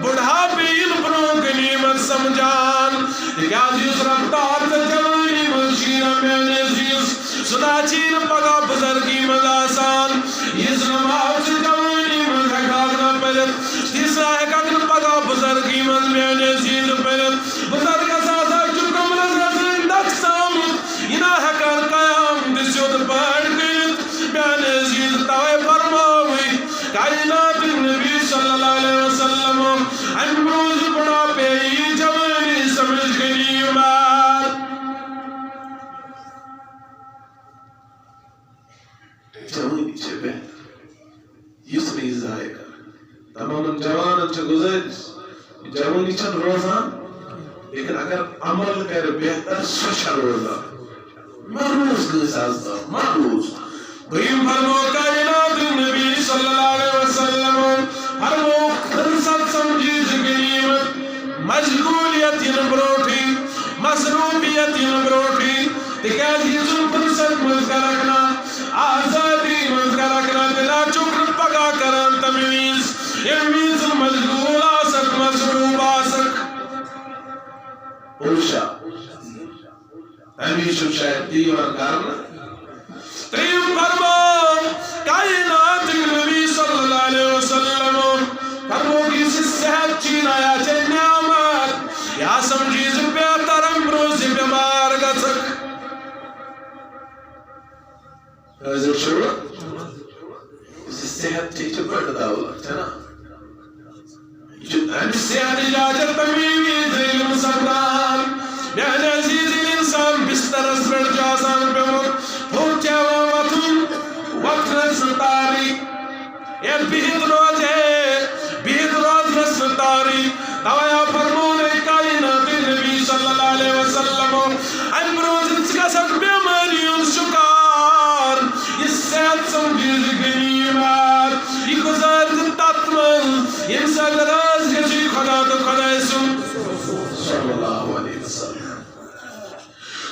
بڑھاپے ان پروں غنیمت سمجھان کیا جس رفتار سے جمعی منشیرہ میں نزیز سنا چین پگا بزرگی مزاسان یہ نماز جمعی من حقاقنا پلت تیسرا حقاقنا پگا بزرگی من میں نزیز پلت بزرگ ساسا چکم رزن دک سامت ینا حقار قیام دسیوت پڑھ گئت میں نزیز توے فرماوی کائنات نبی صلی اللہ علیہ وسلم امروز بڑا پیئی جوانی سمجھ غنیمت جوانی چھے بہتر یسری ضائع کر تمام جوان چھے گزارش جوانی چھن روزان لیکن اگر عمل کر بہتر سوچا روزان مروز گزازدہ مروز بھیم فرمو کائنات نبی صلی اللہ علیہ وسلم فرمو خرصت سمجھیز غنیمت مشغولیت ان بروٹھی مسروبیت ان بروٹھی تکیز یہ فرصت ملکہ رکھنا آزادی ملکہ رکھنا دلا چکر پکا کرن تمیز امیز مشغول آسک مسروب آسک پوشا امیشو شاید دیوان کرنا تریم فرمو کائنات نبی صلی اللہ علیہ وسلم فرمو کسی صحت چین آیا چھے نعمت یا سمجھیز بہتر امروزی بیمار گسک حضر شروع کسی صحت چین چھے بڑھ داولت ہے نا ہمی صحت اجاجت تمیمی دل مسلمان بیان عزیز انسان بستر اسرڑ جاسان پہ پھوچے وطن وقت رسطاری یہ بہت روز ہے بہت روز رسطاری توایا فرمون کائنات نبی صلی اللہ علیہ وسلم امروز اس کا سک بیماریوں شکار یہ صحت سمجھیز غنیمت یہ گزار تطمن یہ سگراز کچی خدا تو خدا سن صلی اللہ علیہ وسلم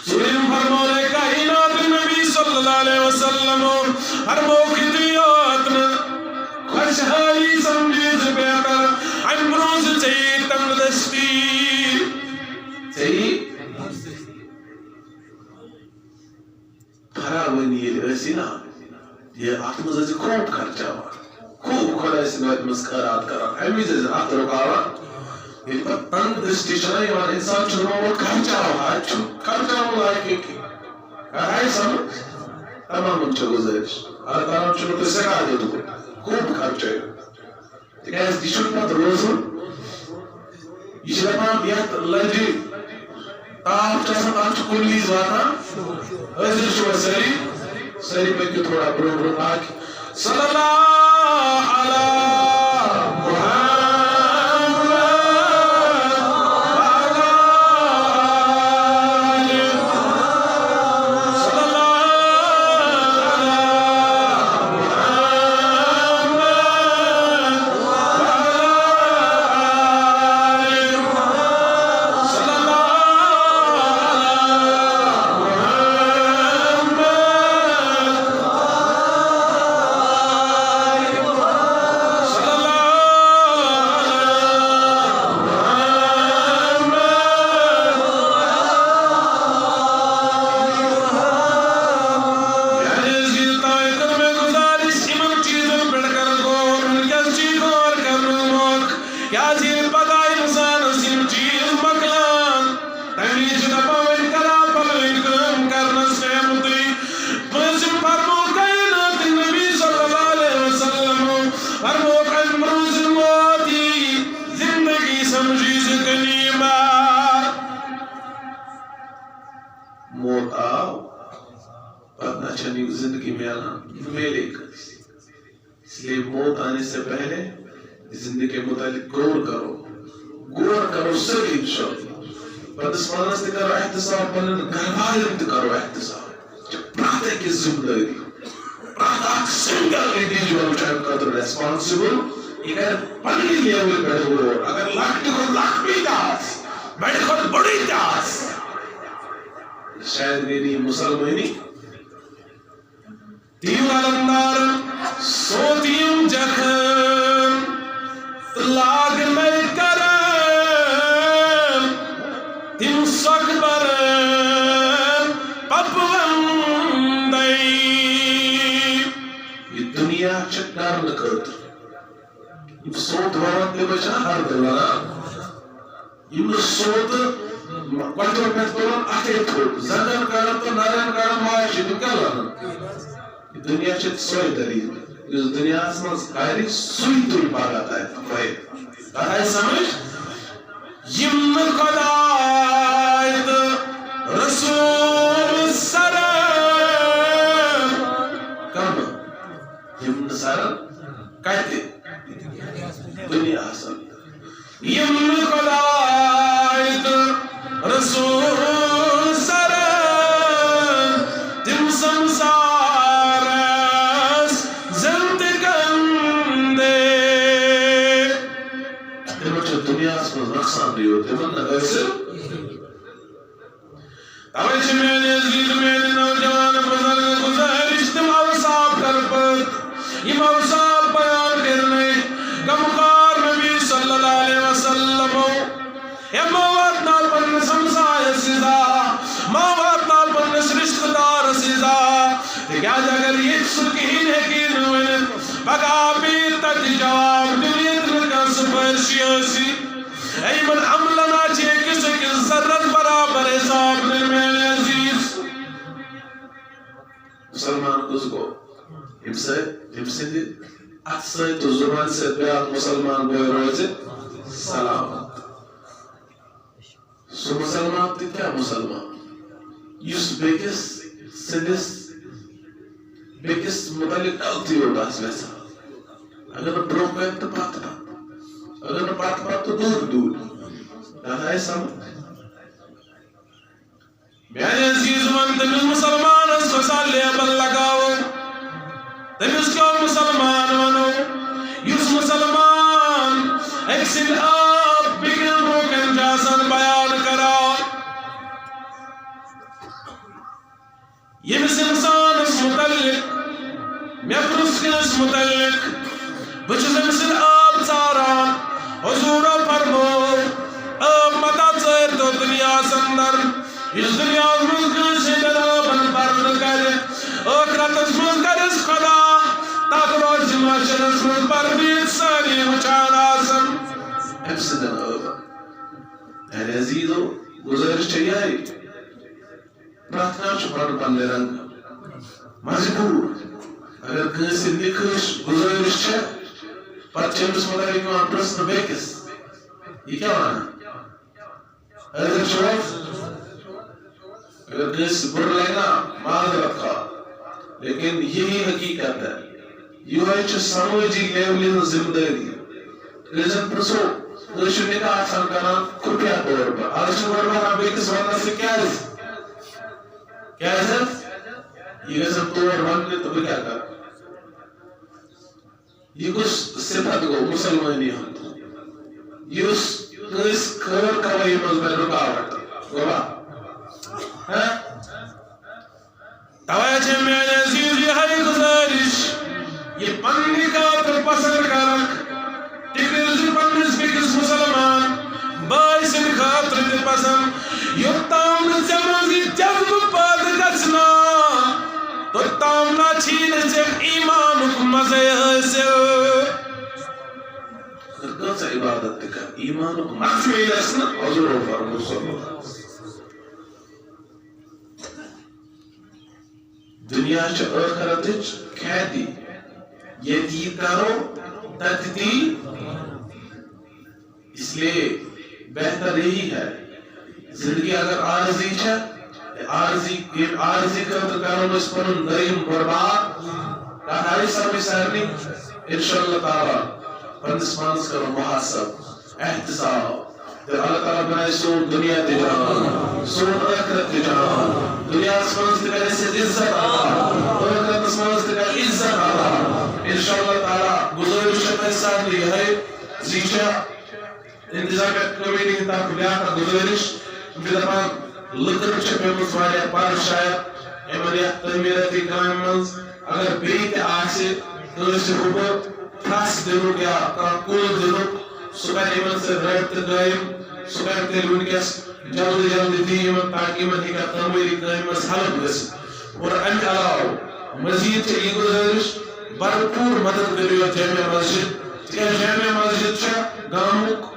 سوریم فرمونے کائنات نبی صلی اللہ علیہ وسلم فرمو خطیاتنا خوشحالی سمجھیز بہتر امروز چاہیے تنگ دستی چاہیے خرابنی یہ ایسی نا یہ آتمز ایسی خوب خرچہ ہوا خوب خدا ایسی نویت مسکرات کرا امیز ایسی آت رکاوا یہ پر تنگ دستی شنائی وان انسان چنو وہ خرچہ ہوا خرچہ ہوا ہے کہ آئی سمجھ تمام انچہ گزارش اللہ تعالیٰ چنو تو سکا دے تو خوب خرچہ ہے لیکن ایس دیشن پات روزن یہ شرپان بیت لجی تاپ چاسم آنچ کلی زواتا حضر شوہ سری پہ کیوں تھوڑا برو آکھ صلی اللہ علیہ کیا جیل پتا انسان سیم چیز مکلان تمیز دپاوین کرا پلوین کام کرنا سیمتی پنسم فرمو کائنات نبی صلی اللہ علیہ وسلم فرمو امروز موتی زندگی سمجھی زکنیمہ موت آو پتنا چنی زندگی میں آنا میلے کر اس لیے موت آنے سے پہلے زندگی کے متعلق غور کرو سبھی انشاءاللہ پتس مانس تے کرو احتساب پنن گھروالن تے کرو احتساب جب پرات کی ذمہ داری پرات سنگل انڈیویجول چاہے قدر ریسپانسبل اگر پنی لیول پہ ہو اگر لاکھ کو لاکھ بھی داس بڑی کو بڑی داس شاید میری مسلمانی تیم علمدار سوتیم جخن لاغ میں کرم تیم سک برم پپوندی یہ دنیا چکر نکرد یہ سوت ورد دے بچا ہر دلانا یہ سوت کنٹرول پہ کرن اکے تھوڑ زنگن کرن تو نرن کرن معاشی تو کیا لانا دنیا چت سوئی دلیل اس دنیا اسمان قائلی سوئی توی پاگاتا ہے کہا سمجھ یم خدایت رسول سرم کم یم سرم کہتے دنیا حسن یم خدایت رسول سرم تم سمسار نقصان بھی ہوتے من نگر سے توجہ میں عزیز میں نوجوان بزرگ گزارش تم اوصاف کر پر یہ اوصاف بیان کرنے کمکار نبی صلی اللہ علیہ وسلم یہ مواد نال پر سمسائے سزا مواد نال پر رشتہ دار سزا کیا اگر یہ سکین ہے کہ نوین بگا پیر تک جواب دنیت کا سپرشیاسی ایمن عملنا چاہے کسی کی ذرت برابر حساب نے میرے عزیز مسلمان کس کو ہمسے دی اکثر تو زبان سے بیات مسلمان بوئے روزے سلامت سو مسلمان تی کیا مسلمان یس بیکس سندس بیکس متعلق غلطی ہو باس ویسا اگر بروک ہے تو بات نہ اگر بات تو دور کہا ہے سمجھ میرے عزیز من تمیز مسلمان اس فسال لے بل لگاو تمیز کیوں مسلمان ونو یس مسلمان ایک سن آپ بگن روکن جاسن بیان کرا یہ مس انسان اس متعلق میں پرس اس متعلق بچس امسن آپ ساران حضور فرمو متا چیر تو دنیا سندر اس دنیا ملک سے جنابن پرن کرے اخرت اس ملک اس خدا تاکروج جماشر اس ملک پر بیت سانی مچان آسم حفظ جناب اہل عزیزو گزارش چاہیے آئی پراتنا چھپان پندے رنگ مجبور اگر کنسی لکھش گزارش چاہیے پر چیمس مداری کو پرسن بیکس یہ کیا مانا اگر شوائف اگر کس بر لینا معذرت کا لیکن یہی حقیقت ہے یہ ہے چھ سمجھی لیولین ذمہ داری لیکن پرسو نشو نکاح آسان کرنا کپیا طور پر آرشن ورمانا بیکس ورنہ سے کیا ہے یہ گزم طور ورنہ تو کیا کر یہ کچھ صفت کو مسلمانی ہوتا یہ اس خبر کوائی مذہب رکاوٹ گوا توجہ میرے عزیز یہ ہے گزارش یہ پنی کا پر پسند کرک ٹکر سے پنس بکس مسلمان باعث خاطر کے پسند یوتام زمانگی جذب پاد گچنا تو تام نہ چھین سے ایمان مزے حاصل کۭژاہ عبادت تہِ کر ایٖمانُک مَزٕ میلٮ۪س نہٕ حضوٗرو فرموو صلی اللہ علیہ وسلم دنیا چھِ ٲخرتٕچ قیدی ییٚتہِ یہِ کرو تتہِ دی اس لیے بہتر یہی ہے زندگی اگر عارضی ہے عارضی خاطر کرو أسۍ پنُن دٔیِم برباد تتھ آیہِ سمجھ سارنٕے انشاءاللہ تعالیٰ پننِس پانس کرو محاسب احتساب تہٕ اللہ تعالیٰ بنایہِ سون دنیا تہِ جان سون ٲخرت تہِ جان دنیاہس منٛز تہِ کرِ اَسہِ عزت عطا ٲخرتس منٛز تہِ کرِ عزت عطا انشاءاللہ تعالیٰ گزٲرِش چھِ تۄہہِ سارنٕے یِہوٚے زِ یہِ چھےٚ انتظامیہ کمیٹی ہٕنٛدۍ طرفہٕ بیٛاکھ اکھ گزٲرِش یِم چھِ دپان لٔکٕر چھِ پیٚمٕژ واریاہ پَر شاید یِمن یتھ تعمیٖرٲتی کامہِ منٛز اگر بیٚیہِ تہِ آسہِ کٲنٛسہِ ہُبہٕ پھرٛس دِنُک یا کانٛہہ کُل دِنُک سُہ کرِ یِمن سۭتۍ رٲبطہٕ قٲیِم سُہ کرِ تیٚلہِ وٕنکٮ۪س جلدی جلدی دی یِمن تاکہِ یِمن ہیٚکہِ اَتھ تعمیٖری کامہِ منٛز ہیلپ گٔژھِتھ اور اَمہِ علاوٕ مزیٖد چھِ یہِ گُزٲرِش بھرپوٗر مدد کٔرِو یتھ جامع مسجد تِکیٛازِ جامع مسجد چھےٚ گامُک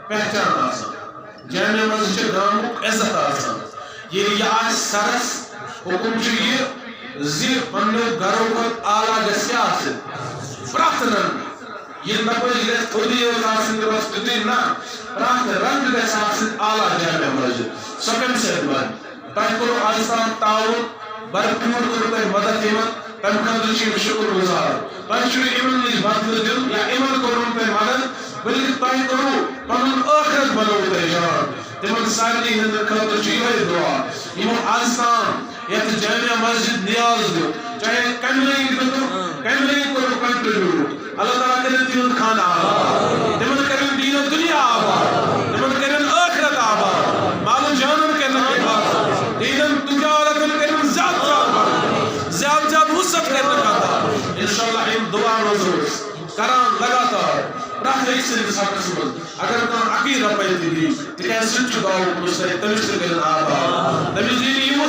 پہچان آسان جامع مسجد چھےٚ گامُک عزت آسان ییٚلہِ یہِ آسہِ سرس حُکُم چھُ یہِ زِ پننیو گرو کھۄتہٕ اعلیٰ گژھِ آسٕنۍ پرٛٮ۪تھ رنٛگہٕ ییٚلہِ دپو یہِ گژھِ تھوٚدُے یوت آسٕنۍ تہٕ بس تیُتُے نہ پرٛٮ۪تھ رنٛگہٕ گژھِ آسٕنۍ اعلیٰ جامع مسجد سۄ کمہِ سۭتۍ بنہِ تۄہہِ کوٚروٕ آز تام تعاوُن بھرپوٗر کوٚروٕ تۄہہِ مدد یِمن تمہِ خٲطرٕ چھِ یِم شُکر گُزار تۄہہِ چھُ یِمن نِش بدلہٕ دیُن یا یِمن کوٚروٕ تۄہہِ مدد بلکہِ تۄہہِ کوٚروٕ پنُن ٲخرت بنووٕ تۄہہِ جان تِمن سارنٕے ہٕنٛدِ خٲطرٕ چھُ یِہوٚے دُعا یِمو آز تام یتھ جامع مسجد نیاز دیُت چاہے کمہِ رٔنگۍ دیُتُکھ کمہِ رٔنگۍ کوٚرُکھ کنٹربیوٗٹ اللہ تعالیٰ کٔرِنۍ تِہُنٛد خانہٕ آباد تِمن کٔرِنۍ دیٖنُک دُنیا آباد تِمن کٔرِنۍ ٲخرت آباد مالو جانن کٔرِنۍ حفاظت دیٖنن تجارتن کٔرِنۍ زیادٕ زیادٕ زیادٕ زیادٕ وُسعت کٔرِنۍ عطا انشاءاللہ یِم دعا روز کران لگاتار پرٛٮ۪تھ أکۍ سٕنٛدِس حقس منٛز اگر کانٛہہ اَکٕے رۄپے تہِ دی تِکیٛازِ سُہ تہِ چھُ دعوُک مُستحق تٔمِس تہِ کٔرِنۍ آباد تٔمِس دی یِمو